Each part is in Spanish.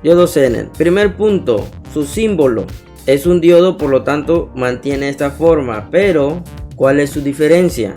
Diodo Zener. Primer punto, su símbolo es un diodo, por lo tanto mantiene esta forma, pero ¿cuál es su diferencia?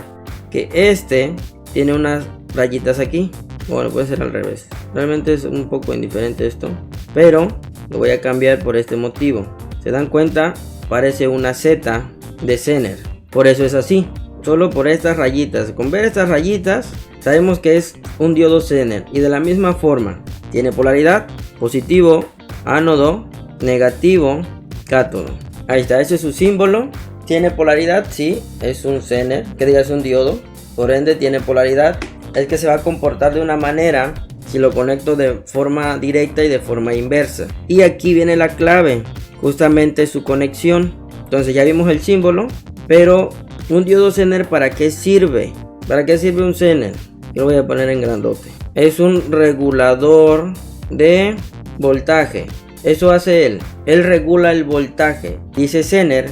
Que este tiene unas rayitas aquí. Bueno, puede ser al revés. Realmente es un poco indiferente esto, pero lo voy a cambiar por este motivo. ¿Se dan cuenta? Parece una Z de Zener. Por eso es así. Solo por estas rayitas. Con ver estas rayitas sabemos que es un diodo Zener. Y de la misma forma tiene polaridad: positivo, ánodo, negativo, cátodo. Ahí está, ese es su símbolo. Tiene polaridad, sí, es un Zener, que diga es un diodo. Por ende tiene polaridad. Es que se va a comportar de una manera si lo conecto de forma directa y de forma inversa. Y aquí viene la clave, justamente su conexión. Entonces ya vimos el símbolo, pero un diodo Zener, ¿para qué sirve? ¿Para qué sirve un Zener? Yo lo voy a poner en grandote. Es un regulador de voltaje. Eso hace él. Él regula el voltaje. Dice Zener,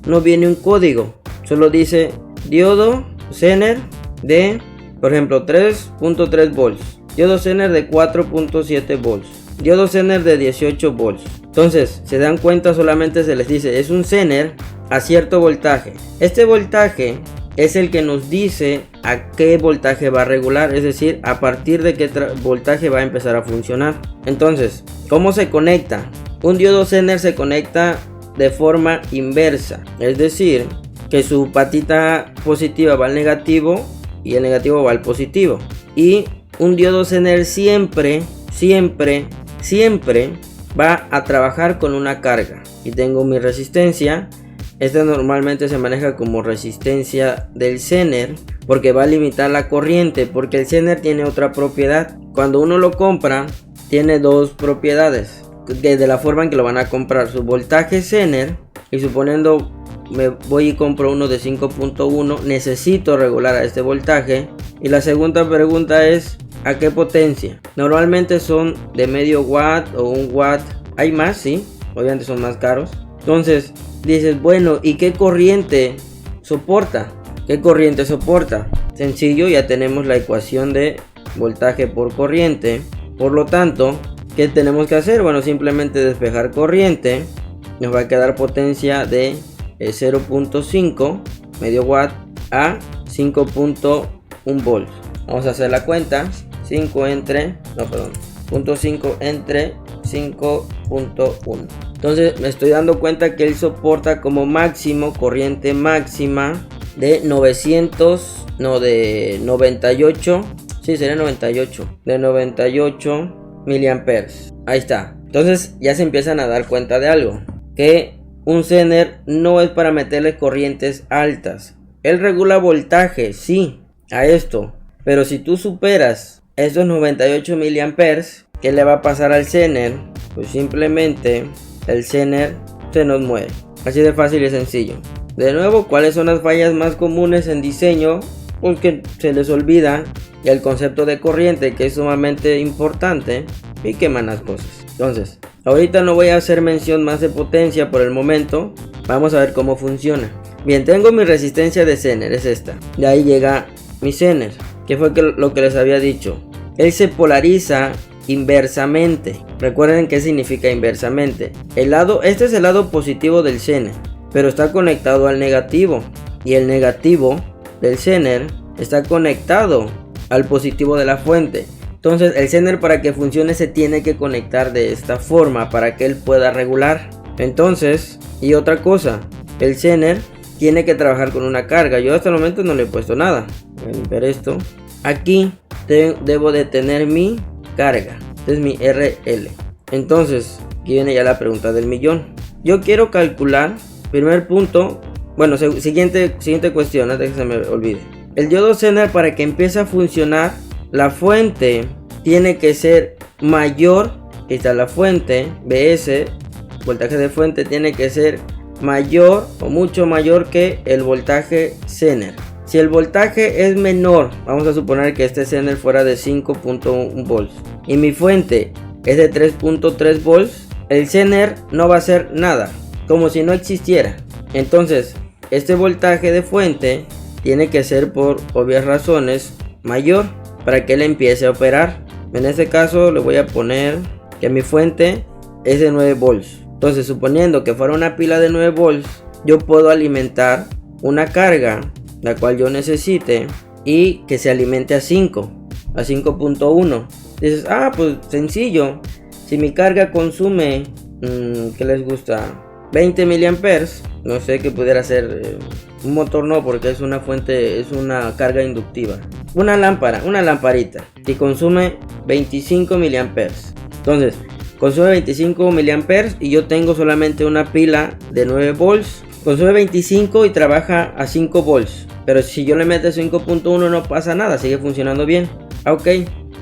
no viene un código, solo dice diodo Zener de, por ejemplo, 3.3 volts. Diodo Zener de 4.7 volts. Diodo Zener de 18 volts. Entonces, se dan cuenta, solamente se les dice es un Zener a cierto voltaje. Este voltaje es el que nos dice a qué voltaje va a regular, es decir, a partir de qué voltaje va a empezar a funcionar. Entonces, ¿cómo se conecta? Un diodo Zener se conecta de forma inversa, es decir, que su patita positiva va al negativo y el negativo va al positivo. Y un diodo Zener siempre va a trabajar con una carga. Y tengo mi resistencia. Esta normalmente se maneja como resistencia del Zener, porque va a limitar la corriente, porque el Zener tiene otra propiedad. Cuando uno lo compra, tiene dos propiedades, de la forma en que lo van a comprar: su voltaje Zener, y suponiendo me voy y compro uno de 5.1, necesito regular a este voltaje. Y la segunda pregunta es ¿a qué potencia? Normalmente son de medio watt o 1 watt. Hay más, sí, obviamente son más caros. Entonces dices, bueno, ¿y qué corriente soporta? ¿Qué corriente soporta? Sencillo, ya tenemos la ecuación de voltaje por corriente. Por lo tanto, ¿qué tenemos que hacer? Bueno, simplemente despejar corriente. Nos va a quedar potencia de 0.5 medio watt a 5.1 volts. Vamos a hacer la cuenta. 5 entre 0.5 entre 5.1. Entonces me estoy dando cuenta que él soporta como máximo corriente máxima de 98, sí, sería 98, de 98 miliamperes. Ahí está. Entonces ya se empiezan a dar cuenta de algo, que un Zener no es para meterle corrientes altas. Él regula voltaje, sí, a esto, pero si tú superas estos 98 miliamperes, ¿qué le va a pasar al Zener? Pues simplemente el Zener se nos muere. Así de fácil y sencillo. De nuevo, ¿cuáles son las fallas más comunes en diseño? Pues que se les olvida el concepto de corriente, que es sumamente importante, y queman las cosas. Entonces, ahorita no voy a hacer mención más de potencia por el momento. Vamos a ver cómo funciona. Bien, tengo mi resistencia de Zener, es esta. De ahí llega mi Zener, que fue lo que les había dicho. Él se polariza inversamente. Recuerden qué significa inversamente. Este es el lado positivo del Zener, pero está conectado al negativo, y el negativo del Zener está conectado al positivo de la fuente. Entonces el Zener, para que funcione, se tiene que conectar de esta forma para que él pueda regular. Entonces, y otra cosa, el Zener tiene que trabajar con una carga. Yo hasta el momento no le he puesto nada. Voy a limpiar esto. Aquí debo de tener mi carga, este es mi RL. Entonces aquí viene ya la pregunta del millón. Yo quiero calcular, primer punto, bueno, siguiente cuestión, antes que se me olvide. El diodo Zener, para que empiece a funcionar, la fuente tiene que ser mayor. Aquí está la fuente, BS, voltaje de fuente, tiene que ser mayor o mucho mayor que el voltaje Zener. Si el voltaje es menor, vamos a suponer que este Zener fuera de 5.1 volts y mi fuente es de 3.3 volts, el Zener no va a hacer nada, como si no existiera. Entonces, este voltaje de fuente tiene que ser, por obvias razones, mayor para que él empiece a operar. En este caso le voy a poner que mi fuente es de 9 volts. Entonces, suponiendo que fuera una pila de 9 volts, yo puedo alimentar una carga, la cual yo necesite, y que se alimente a 5.1. Dices, pues sencillo. Si mi carga consume, ¿qué les gusta? 20 miliamperes, no sé qué pudiera ser. Un motor no, porque es una fuente, es una carga inductiva. Una lámpara, una lamparita, y consume 25 miliamperes. Entonces, consume 25 miliamperes y yo tengo solamente una pila de 9 volts. Consume 25 y trabaja a 5 volts. Pero si yo le meto 5.1 no pasa nada, sigue funcionando bien. Ok,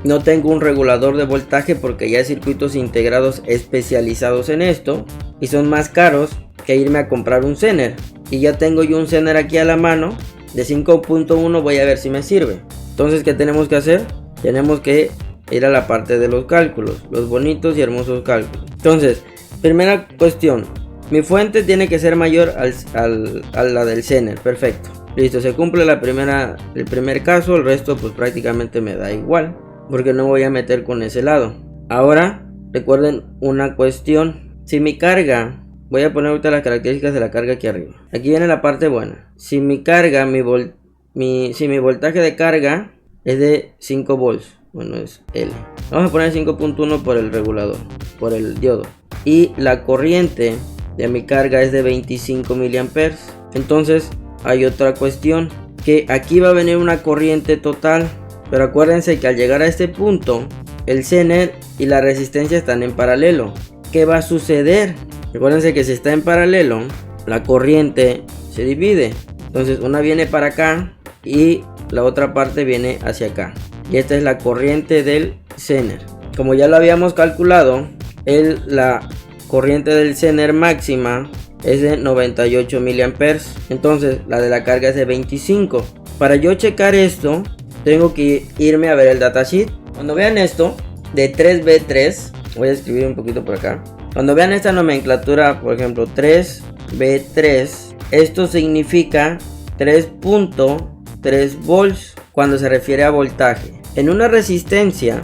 no tengo un regulador de voltaje porque ya hay circuitos integrados especializados en esto y son más caros que irme a comprar un Zener. Y ya tengo yo un Zener aquí a la mano de 5.1, voy a ver si me sirve. Entonces, ¿qué tenemos que hacer? Tenemos que ir a la parte de los cálculos, los bonitos y hermosos cálculos. Entonces, primera cuestión, mi fuente tiene que ser mayor a la del Zener. Perfecto, listo, se cumple el primer caso. El resto pues prácticamente me da igual, porque no voy a meter con ese lado. Ahora recuerden una cuestión: si mi carga, voy a poner ahorita las características de la carga aquí arriba. Aquí viene la parte buena. Si mi carga, si mi voltaje de carga es de 5 volts, bueno, es L. Vamos a poner 5.1 por el regulador, por el diodo. Y la corriente de mi carga es de 25 miliamperes. Entonces hay otra cuestión, que aquí va a venir una corriente total. Pero acuérdense que al llegar a este punto, el Zener y la resistencia están en paralelo. ¿Qué va a suceder? Acuérdense que si está en paralelo, la corriente se divide. Entonces una viene para acá y la otra parte viene hacia acá. Y esta es la corriente del Zener. Como ya lo habíamos calculado, la corriente del Zener máxima es de 98 miliamperes. Entonces la de la carga es de 25. Para yo checar esto, tengo que irme a ver el datasheet. Cuando vean esto de 3B3, voy a escribir un poquito por acá. Cuando vean esta nomenclatura, por ejemplo 3B3, esto significa 3.3 volts cuando se refiere a voltaje. En una resistencia,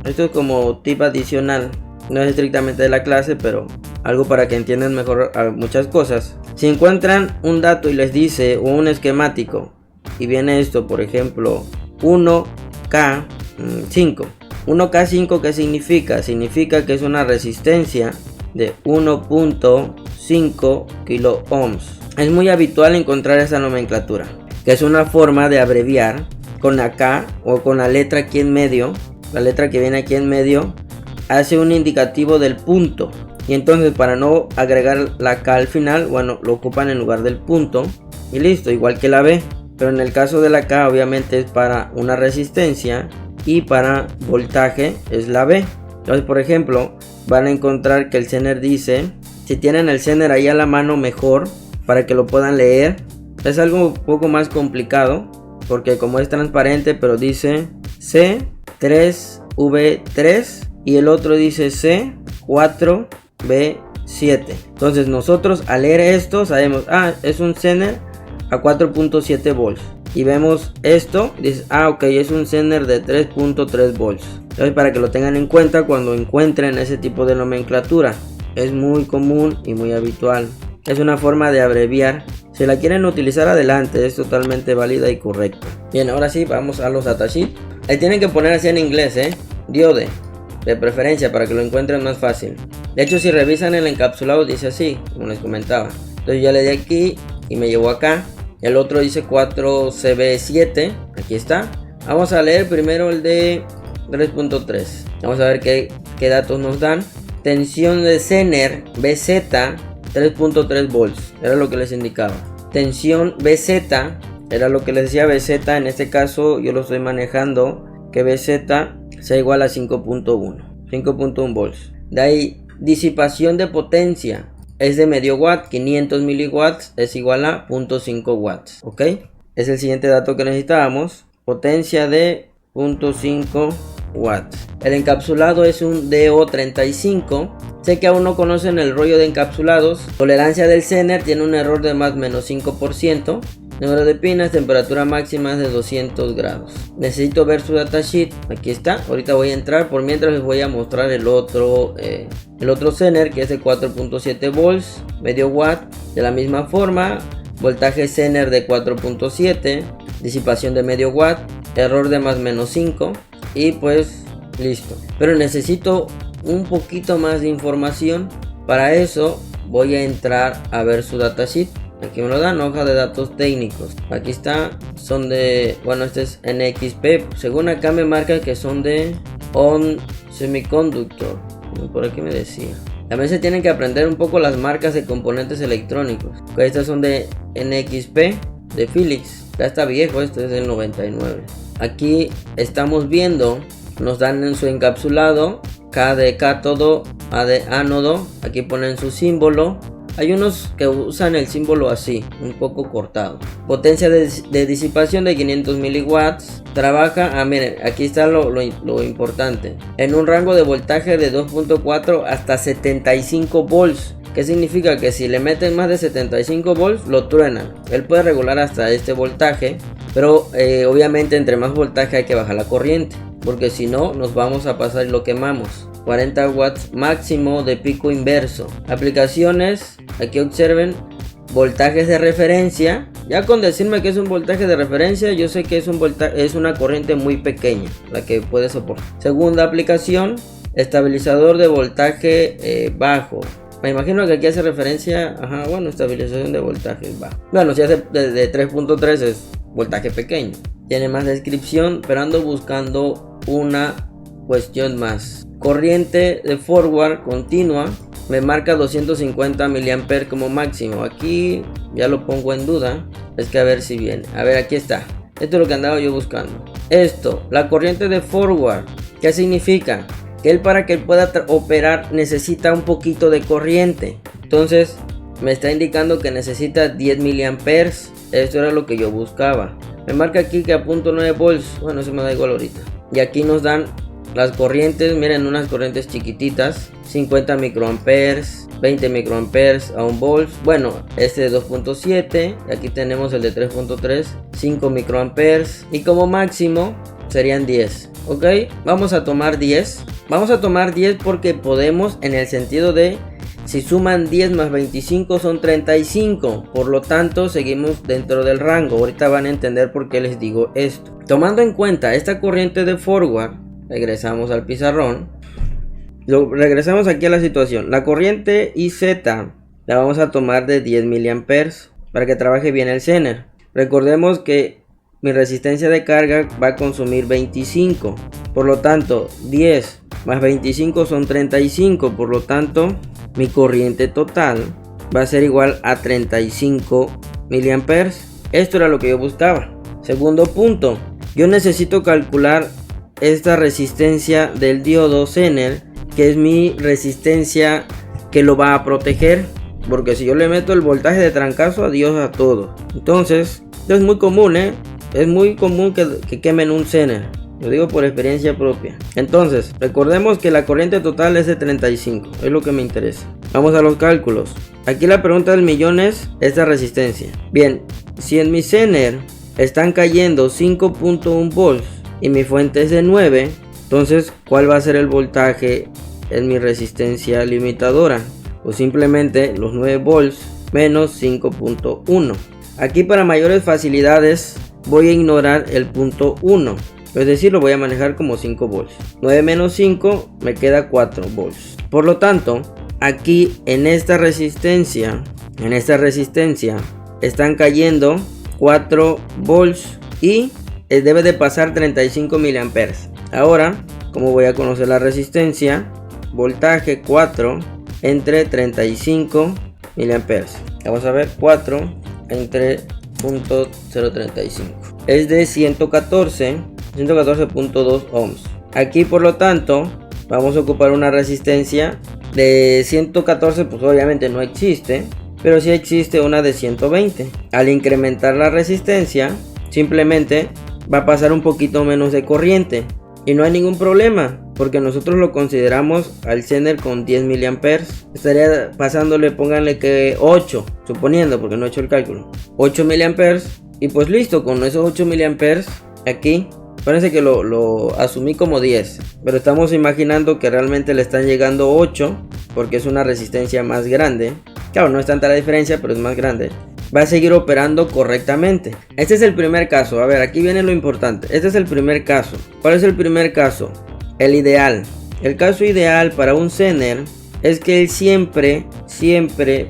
esto es como tip adicional, no es estrictamente de la clase, pero algo para que entiendan mejor muchas cosas. Si encuentran un dato y les dice, o un esquemático, y viene esto, por ejemplo 1K5. 1K5, ¿qué significa? Significa que es una resistencia de 1.5 kilo ohms. Es muy habitual encontrar esa nomenclatura, que es una forma de abreviar con la K o con la letra aquí en medio. La letra que viene aquí en medio hace un indicativo del punto, y entonces para no agregar la K al final, bueno, lo ocupan en lugar del punto y listo, igual que la B. Pero en el caso de la K obviamente es para una resistencia y para voltaje es la B. Entonces, por ejemplo, van a encontrar que el Zener dice, si tienen el Zener ahí a la mano mejor para que lo puedan leer. Es algo un poco más complicado porque como es transparente, pero dice C3V3 y el otro dice C4V7. Entonces nosotros al leer esto sabemos, es un Zener a 4.7 volts. Y vemos esto, dice, ok, es un Zener de 3.3 volts. Entonces, para que lo tengan en cuenta cuando encuentren ese tipo de nomenclatura, es muy común y muy habitual. Es una forma de abreviar. Si la quieren utilizar, adelante, es totalmente válida y correcta. Bien, ahora sí, vamos a los datasheets. Ahí tienen que poner así en inglés, diode, de preferencia, para que lo encuentren más fácil. De hecho, si revisan el encapsulado, dice así, como les comentaba. Entonces ya le di aquí y me llevó acá. El otro dice 4CB7, aquí está. Vamos a leer primero el de 3.3. Vamos a ver qué datos nos dan. Tensión de Zener BZ 3.3 volts, era lo que les indicaba. Tensión BZ, era lo que les decía BZ. En este caso yo lo estoy manejando que BZ sea igual a 5.1 volts. De ahí, disipación de potencia es de medio watt, 500 miliwatts es igual a 0.5 watts. Ok, es el siguiente dato que necesitábamos. Potencia de 0.5 watts. El encapsulado es un DO35. Sé que aún no conocen el rollo de encapsulados. Tolerancia del Zener tiene un error de más menos 5%. número de pinas, temperatura máxima de 200 grados. Necesito ver su datasheet. Aquí está. Ahorita voy a entrar. Por mientras les voy a mostrar el otro Zener, que es de 4.7 volts, medio watt. De la misma forma, voltaje Zener de 4.7, disipación de medio watt, error de más menos 5 y pues listo. Pero necesito un poquito más de información. Para eso voy a entrar a ver su datasheet. Aquí me lo dan, hoja de datos técnicos. Aquí está, son de, bueno, este es NXP. Según acá me marca que son de ON Semiconductor. Por aquí me decía. También se tienen que aprender un poco las marcas de componentes electrónicos. Estas son de NXP, de Philips. Ya está viejo, este es del 99. Aquí estamos viendo, nos dan en su encapsulado K de cátodo, A de ánodo. Aquí ponen su símbolo. Hay unos que usan el símbolo así, un poco cortado. Potencia de disipación de 500 miliwatts. Trabaja, miren, aquí está lo importante. En un rango de voltaje de 2.4 hasta 75 volts. ¿Qué significa? Que si le meten más de 75 volts, lo truenan. Él puede regular hasta este voltaje, pero obviamente entre más voltaje hay que bajar la corriente, porque si no nos vamos a pasar y lo quemamos. 40 watts máximo de pico inverso. Aplicaciones, aquí observen, voltajes de referencia. Ya con decirme que es un voltaje de referencia, yo sé que es una corriente muy pequeña la que puede soportar. Segunda aplicación, estabilizador de voltaje bajo. Me imagino que aquí hace referencia, estabilización de voltajes bajo. Bueno, si hace de 3.3 es voltaje pequeño. Tiene más descripción, pero ando buscando una cuestión más. Corriente de forward continua, me marca 250 mA como máximo. Aquí ya lo pongo en duda, es que a ver si viene. A ver, aquí está. Esto es lo que andaba yo buscando. Esto, la corriente de forward, ¿qué significa? Que él, para que él pueda operar, necesita un poquito de corriente. Entonces me está indicando que necesita 10 mA. Esto era lo que yo buscaba. Me marca aquí que a 0.9 volts. Bueno, eso me da igual ahorita. Y aquí nos dan las corrientes. Miren, unas corrientes chiquititas, 50 microamperes, 20 microamperes a 1 volts. Bueno, este de 2.7. Aquí tenemos el de 3.3, 5 microamperes. Y como máximo serían 10. Ok, vamos a tomar 10. Vamos a tomar 10 porque podemos, en el sentido de si suman 10 más 25 son 35. Por lo tanto, seguimos dentro del rango. Ahorita van a entender por qué les digo esto. Tomando en cuenta esta corriente de forward, regresamos al pizarrón. Regresamos aquí a la situación. La corriente IZ la vamos a tomar de 10 mA para que trabaje bien el Zener. Recordemos que mi resistencia de carga va a consumir 25. Por lo tanto, 10 más 25 son 35. Por lo tanto, mi corriente total va a ser igual a 35 mA. Esto era lo que yo buscaba. Segundo punto, yo necesito calcular esta resistencia del diodo Zener, que es mi resistencia que lo va a proteger, porque si yo le meto el voltaje de trancazo, adiós a todo. Entonces, es muy común, es muy común que quemen un Zener. Lo digo por experiencia propia. Entonces, recordemos que la corriente total es de 35. Es lo que me interesa. Vamos a los cálculos. Aquí la pregunta del millón es esta resistencia. Bien, si en mi Zener están cayendo 5.1 volts y mi fuente es de 9, entonces, ¿cuál va a ser el voltaje en mi resistencia limitadora? Pues simplemente los 9 volts menos 5.1. Aquí, para mayores facilidades, voy a ignorar el punto 1. Es decir, lo voy a manejar como 5 volts. 9 menos 5 me queda 4 volts. Por lo tanto, aquí en esta resistencia están cayendo 4 volts y debe de pasar 35 miliamperes. Ahora, ¿cómo voy a conocer la resistencia? Voltaje 4 entre 35 miliamperes. Vamos a ver, 4 entre 0.035 es de 114.2 ohms. Aquí, por lo tanto, vamos a ocupar una resistencia de 114, pues obviamente no existe, pero sí existe una de 120. Al incrementar la resistencia, simplemente va a pasar un poquito menos de corriente y no hay ningún problema, porque nosotros lo consideramos al Zener con 10 miliamperes. Estaría pasándole, pónganle que 8, suponiendo, porque no he hecho el cálculo, 8 miliamperes. Y pues listo, con esos 8 miliamperes aquí, parece que lo asumí como 10, pero estamos imaginando que realmente le están llegando 8 porque es una resistencia más grande. Claro, no es tanta la diferencia, pero es más grande. Va a seguir operando correctamente. Este es el primer caso. A ver, aquí viene lo importante. Este es el primer caso. ¿Cuál es el primer caso? El ideal. El caso ideal para un Zener es que él siempre,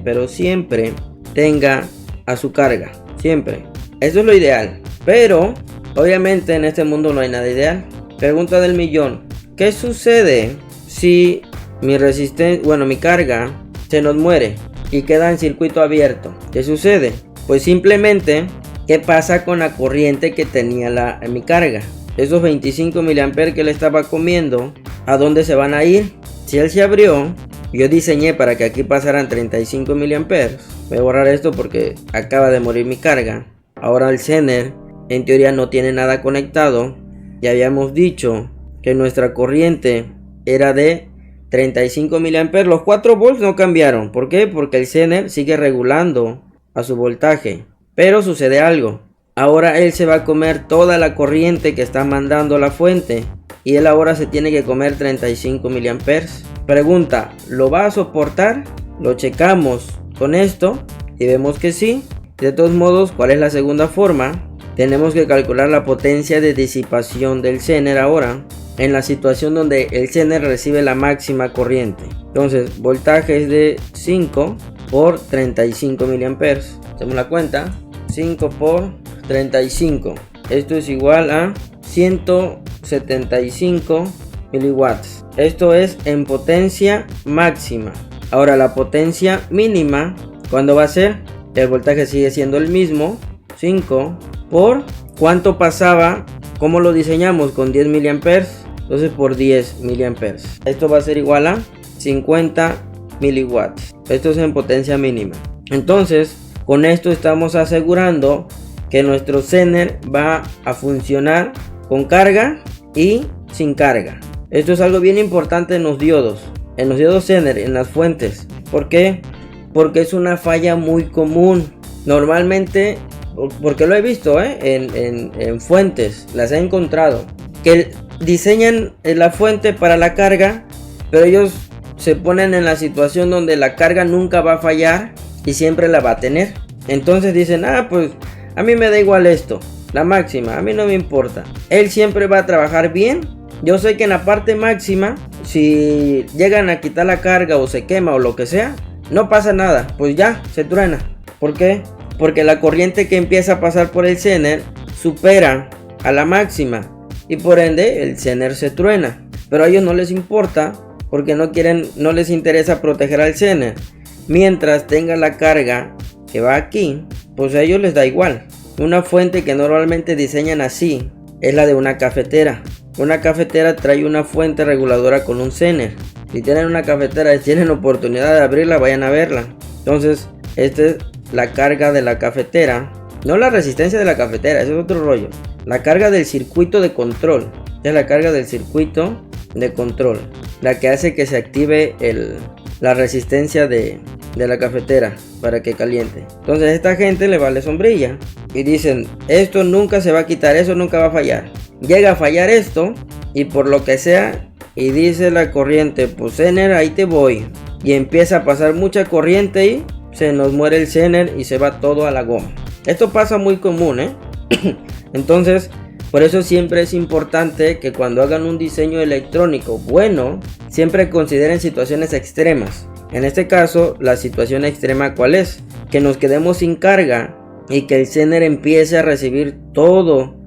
pero siempre tenga a su carga. Siempre. Eso es lo ideal. Pero obviamente en este mundo no hay nada ideal. Pregunta del millón. ¿Qué sucede si mi carga se nos muere y queda en circuito abierto? ¿Qué sucede? Pues simplemente, ¿qué pasa con la corriente que tenía mi carga? Esos 25 miliamperes que le estaba comiendo, ¿a dónde se van a ir? Si él se abrió, yo diseñé para que aquí pasaran 35 miliamperes. Voy a borrar esto porque acaba de morir mi carga. Ahora el Zener en teoría no tiene nada conectado. Ya habíamos dicho que nuestra corriente era de 35 miliamperes. Los 4 volts no cambiaron. ¿Por qué? Porque el Zener sigue regulando a su voltaje. Pero sucede algo. Ahora él se va a comer toda la corriente que está mandando la fuente. Y él ahora se tiene que comer 35 miliamperes. Pregunta, ¿lo va a soportar? Lo checamos con esto y vemos que sí. De todos modos, ¿cuál es la segunda forma? Tenemos que calcular la potencia de disipación del Zener ahora en la situación donde el Zener recibe la máxima corriente. Entonces, voltaje es de 5 por 35 miliamperes. Hacemos la cuenta. 5 por 35. Esto es igual a 175 miliwatts. Esto es en potencia máxima. Ahora la potencia mínima, ¿cuándo va a ser? El voltaje sigue siendo el mismo. 5 por ¿cuánto pasaba? ¿Cómo lo diseñamos? Con 10 miliamperes. Entonces por 10 miliamperes. Esto va a ser igual a 50 miliwatts. Esto es en potencia mínima. Entonces, con esto estamos asegurando que nuestro Zener va a funcionar con carga y sin carga. Esto es algo bien importante en los diodos. En los diodos Zener, en las fuentes. ¿Por qué? Porque es una falla muy común. Normalmente, porque lo he visto en fuentes, las he encontrado, que diseñan la fuente para la carga, pero ellos se ponen en la situación donde la carga nunca va a fallar y siempre la va a tener. Entonces dicen, pues a mí me da igual esto, la máxima, a mí no me importa. Él siempre va a trabajar bien. Yo sé que en la parte máxima, si llegan a quitar la carga o se quema o lo que sea, no pasa nada, pues ya, se truena. ¿Por qué? Porque la corriente que empieza a pasar por el Zener supera a la máxima y por ende el Zener se truena. Pero a ellos no les importa porque no les interesa proteger al Zener. Mientras tenga la carga que va aquí, pues a ellos les da igual. Una fuente que normalmente diseñan así es la de una cafetera. Una cafetera trae una fuente reguladora con un Zener. Si tienen una cafetera y tienen oportunidad de abrirla, vayan a verla. Entonces, esta es la carga de la cafetera. No la resistencia de la cafetera, ese es otro rollo. La carga del circuito de control. Es la carga del circuito de control. La que hace que se active la resistencia de la cafetera para que caliente. Entonces a esta gente le vale sombrilla. Y dicen, esto nunca se va a quitar, eso nunca va a fallar. Llega a fallar esto y por lo que sea... Y dice la corriente, pues Zener, ahí te voy. Y empieza a pasar mucha corriente y se nos muere el Zener y se va todo a la goma. Esto pasa muy común, Entonces, por eso siempre es importante que cuando hagan un diseño electrónico bueno, siempre consideren situaciones extremas. En este caso, la situación extrema, ¿cuál es? Que nos quedemos sin carga y que el Zener empiece a recibir todo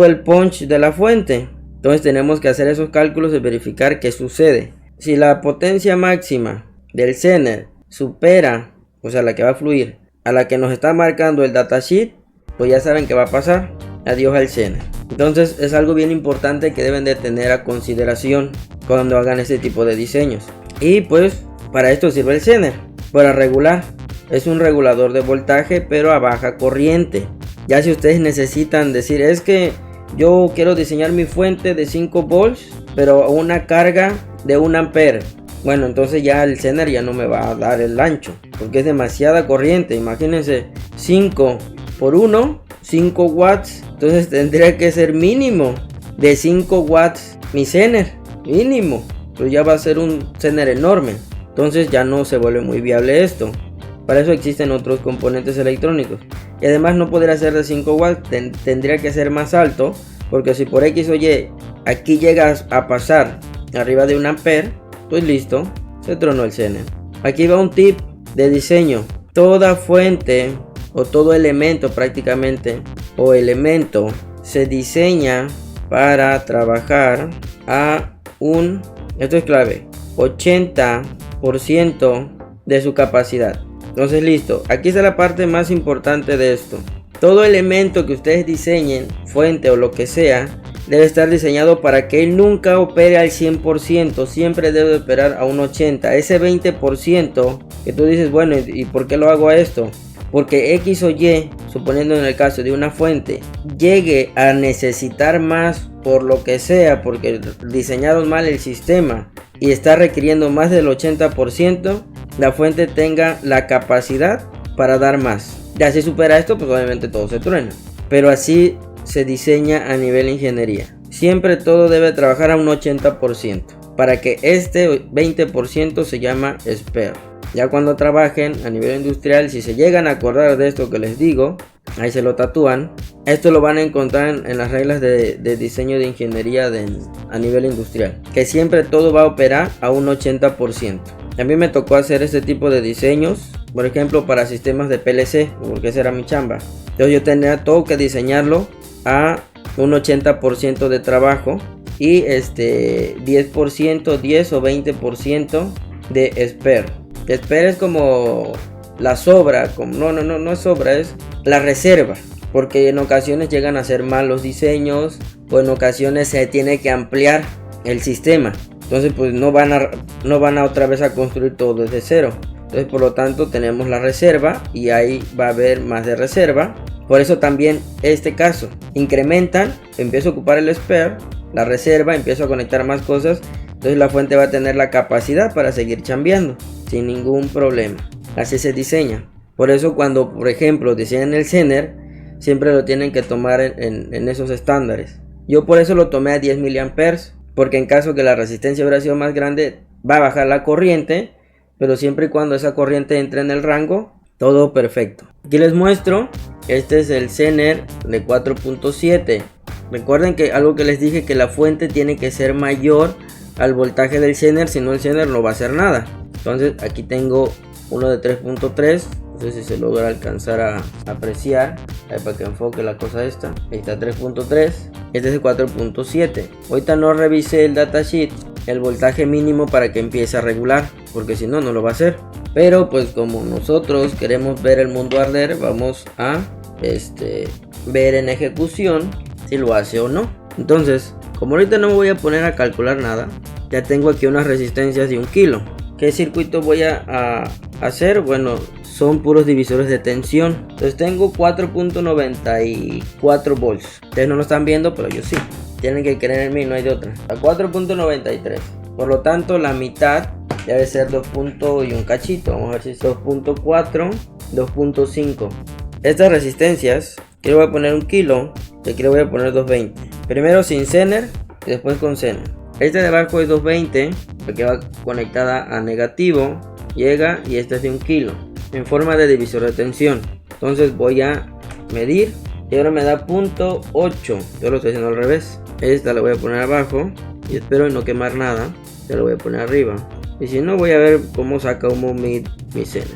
el punch de la fuente. Entonces tenemos que hacer esos cálculos y verificar qué sucede. Si la potencia máxima del Zener supera, o sea la que va a fluir, a la que nos está marcando el datasheet, pues ya saben qué va a pasar. Adiós al Zener. Entonces es algo bien importante que deben de tener a consideración cuando hagan este tipo de diseños. Y pues para esto sirve el Zener, para regular. Es un regulador de voltaje pero a baja corriente. Ya si ustedes necesitan decir, es que yo quiero diseñar mi fuente de 5 volts, pero a una carga de 1 ampere. Bueno, entonces ya el Zener ya no me va a dar el ancho, porque es demasiada corriente. Imagínense, 5 por 1, 5 watts, entonces tendría que ser mínimo de 5 watts mi Zener, mínimo, pues ya va a ser un Zener enorme, entonces ya no se vuelve muy viable esto. Para eso existen otros componentes electrónicos, y además no podría ser de 5 watts, tendría que ser más alto, porque si por X o Y aquí llegas a pasar arriba de 1 ampere, pues listo, se tronó el Zener. Aquí va un tip de diseño: toda fuente o todo elemento prácticamente, o elemento, se diseña para trabajar a un, esto es clave, 80% de su capacidad. Entonces listo, aquí está la parte más importante de esto. Todo elemento que ustedes diseñen, fuente o lo que sea, debe estar diseñado para que él nunca opere al 100%, siempre debe operar a un 80%. Ese 20% que tú dices, bueno, ¿y por qué lo hago a esto? Porque X o Y, suponiendo en el caso de una fuente, llegue a necesitar más por lo que sea, porque diseñaron mal el sistema y está requiriendo más del 80%, la fuente tenga la capacidad para dar más. Y así supera esto, pues obviamente todo se truena. Pero así se diseña a nivel ingeniería. Siempre todo debe trabajar a un 80%, para que este 20% se llama spare. Ya cuando trabajen a nivel industrial, si se llegan a acordar de esto que les digo, ahí se lo tatúan. Esto lo van a encontrar en las reglas de diseño de ingeniería a nivel industrial, que siempre todo va a operar a un 80%. A mí me tocó hacer este tipo de diseños, por ejemplo para sistemas de PLC, porque esa era mi chamba. Entonces yo tenía todo que diseñarlo a un 80% de trabajo y 10%, 10 o 20% de spare. Spare es como la sobra, no es sobra, es la reserva, porque en ocasiones llegan a ser malos diseños o en ocasiones se tiene que ampliar el sistema. Entonces pues no van a otra vez a construir todo desde cero. Entonces por lo tanto tenemos la reserva y ahí va a haber más de reserva. Por eso también este caso, incrementan, empiezo a ocupar el spare, la reserva, empiezo a conectar más cosas. Entonces la fuente va a tener la capacidad para seguir chambeando sin ningún problema. Así se diseña. Por eso cuando por ejemplo diseñan el Zener, siempre lo tienen que tomar en esos estándares. Yo por eso lo tomé a 10 mA, porque en caso que la resistencia hubiera sido más grande, va a bajar la corriente, pero siempre y cuando esa corriente entre en el rango, todo perfecto. Aquí les muestro, este es el Zener de 4.7. Recuerden que algo que les dije, que la fuente tiene que ser mayor al voltaje del Zener, si no el Zener no va a hacer nada. Entonces aquí tengo uno de 3.3, no sé si se logra alcanzar a apreciar, ahí para que enfoque la cosa esta. Ahí está 3.3, este es el 4.7. Ahorita no revisé el datasheet, el voltaje mínimo para que empiece a regular, porque si no, no lo va a hacer. Pero pues como nosotros queremos ver el mundo arder, vamos a ver en ejecución si lo hace o no. Entonces, como ahorita no me voy a poner a calcular nada, ya tengo aquí unas resistencias de 1 kilo. ¿Qué circuito voy a hacer? Bueno, son puros divisores de tensión. Entonces tengo 4.94 volts. Ustedes no lo están viendo, pero yo sí. Tienen que creer en mí, no hay de otra. A 4.93. Por lo tanto, la mitad debe ser 2. Y un cachito. Vamos a ver si es 2.4, 2.5. Estas resistencias, aquí le voy a poner 1 kilo. Y aquí le voy a poner 220. Primero sin Zener y después con Zener. Este de abajo es 220, porque va conectada a negativo. Llega y este es de 1 kilo. En forma de divisor de tensión. Entonces voy a medir. Y ahora me da 0.8. Yo lo estoy haciendo al revés. Esta la voy a poner abajo. Y espero no quemar nada. Ya lo voy a poner arriba. Y si no, voy a ver cómo saca humo mi Zener.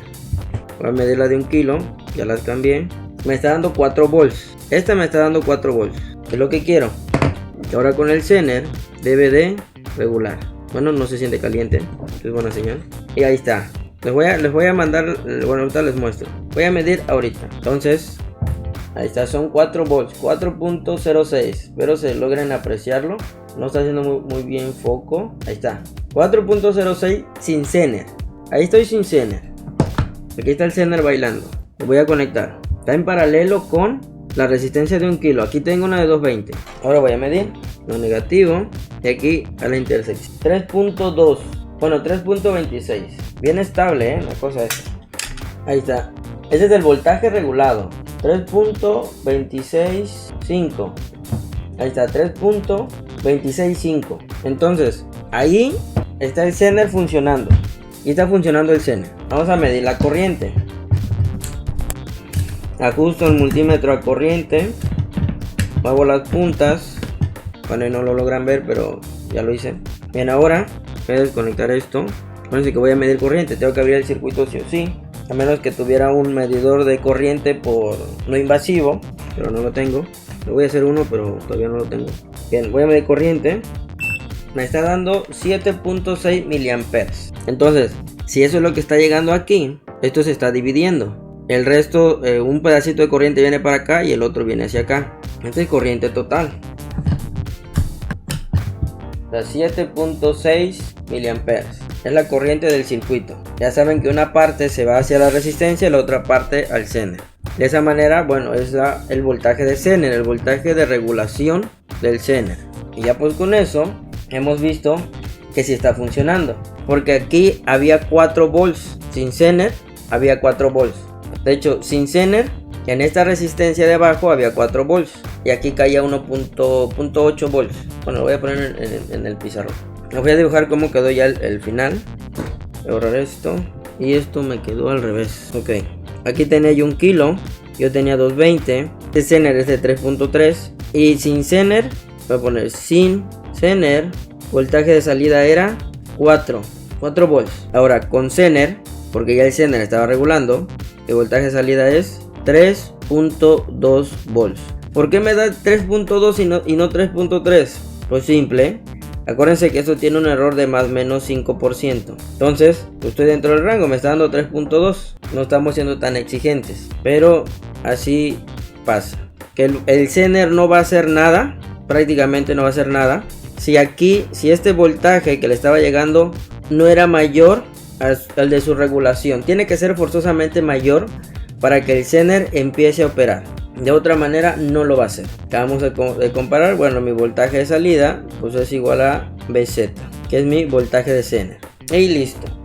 Voy a medir la de 1 kilo. Ya las cambié. Me está dando 4 volts. Esta me está dando 4 volts. Es lo que quiero. Y ahora con el Zener debe de regular. Bueno, no se siente caliente. Es buena señal. Y ahí está. Les voy a mandar. Bueno, ahorita les muestro. Voy a medir ahorita. Entonces, ahí está. Son 4 volts. 4.06. Espero se logren apreciarlo. No está haciendo muy bien foco. Ahí está. 4.06 sin Zener. Ahí estoy sin Zener. Aquí está el Zener bailando. Lo voy a conectar. Está en paralelo con la resistencia de 1 kilo. Aquí tengo una de 220. Ahora voy a medir lo negativo. Y aquí a la intersección. 3.2. Bueno, 3.26. Bien estable, la cosa es. Ahí está. Ese es el voltaje regulado. 3.265. Ahí está, 3.265. Entonces, ahí está el Zener funcionando. Y está funcionando el Zener. Vamos a medir la corriente. Ajusto el multímetro a corriente. Muevo las puntas. Bueno, no lo logran ver, pero ya lo hice. Bien, ahora voy a desconectar esto. Acuérdense que voy a medir corriente. Tengo que abrir el circuito sí o sí. A menos que tuviera un medidor de corriente por no invasivo. Pero no lo tengo. Le voy a hacer uno, pero todavía no lo tengo. Bien, voy a medir corriente. Me está dando 7.6 miliamperes. Entonces, si eso es lo que está llegando aquí, esto se está dividiendo. El resto, un pedacito de corriente viene para acá y el otro viene hacia acá. Esta es corriente total. 7.6 miliamperes. Es la corriente del circuito. Ya saben que una parte se va hacia la resistencia y la otra parte al Zener. De esa manera, bueno, es el voltaje de Zener, el voltaje de regulación del Zener. Y ya pues con eso hemos visto que sí está funcionando. Porque aquí había 4 volts. Sin Zener había 4 volts. De hecho, sin Zener, en esta resistencia de abajo había 4 volts. Y aquí caía 1.8 volts. Bueno, lo voy a poner en el pizarrón. Les voy a dibujar cómo quedó ya el final. Voy a borrar esto. Y esto me quedó al revés. Ok. Aquí tenía yo 1 kilo. Yo tenía 220. Este Zener es de 3.3. Y sin Zener, voy a poner sin Zener. Voltaje de salida era 4 volts. Ahora con Zener, porque ya el Zener estaba regulando, el voltaje de salida es 3.2 volts. ¿Por qué me da 3.2 y no 3.3? Pues simple. Acuérdense que eso tiene un error de más o menos 5%. Entonces, estoy dentro del rango, me está dando 3.2. No estamos siendo tan exigentes. Pero así pasa. Que el Zener no va a hacer nada. Prácticamente no va a hacer nada. Si este voltaje que le estaba llegando no era mayor al de su regulación. Tiene que ser forzosamente mayor para que el Zener empiece a operar. De otra manera no lo va a hacer. Acabamos de comparar. Bueno, mi voltaje de salida pues es igual a BZ, que es mi voltaje de Zener. Y listo.